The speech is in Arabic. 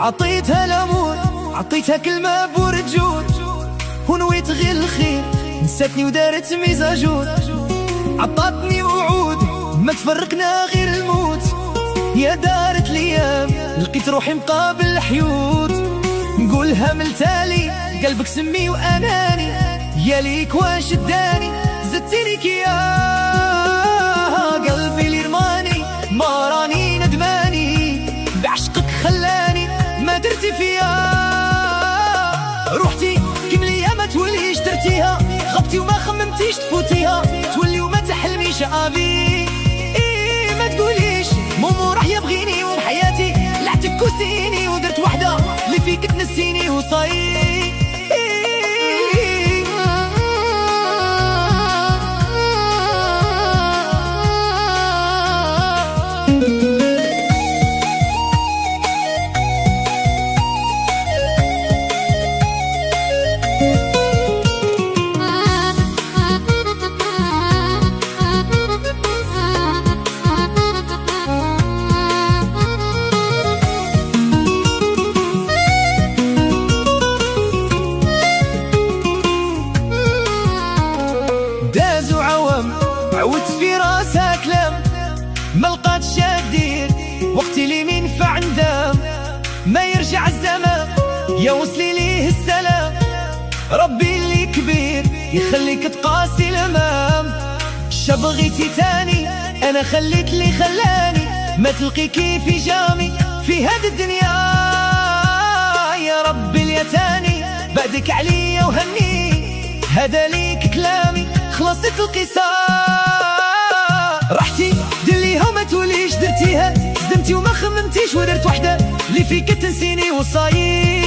عطيتها الامور، عطيتها كلمة برجول، ونويت غير الخير، نساتني ودارت ميزاجور. عطاتني وعود ما تفرقنا غير الموت، يا دارت ليام لقيت روحي مقابل الحيوت. نقولها من التالي قلبك سمي واناني، يا ليك واش اداني زدتي ليك يا قلبي اللي رماني، ما راني ندماني بعشقك خلاني ما درتي فيا. روحتي كملية ما توليش درتيها، غبتي وما خممتيش تفوتيها، تولي وما تحلميش ابي. إيه ما تقوليش مومو راح يبغيني وبحياتي لعتك وسيني، ودرت وحدة اللي فيك تنسيني وصاي. دازو عوام عودت في راسها كلام، ما لقاتش شادير وقتي اللي منفع ندام. ما يرجع الزمان يا وصلي ليه السلام، ربي اللي كبير يخليك تقاسي الامام. شبغيتي تاني انا خليت اللي خلاني، ما تلقي كيفي جامي في هاد الدنيا. يا ربي اليتاني بعدك عليا وهني، هذا ليك كلامي خلصت القصة. رحتي دليها وما توليش درتيها، صدمتي وما خممتيش ودرت وحدة اللي فيك تنسيني وصاي.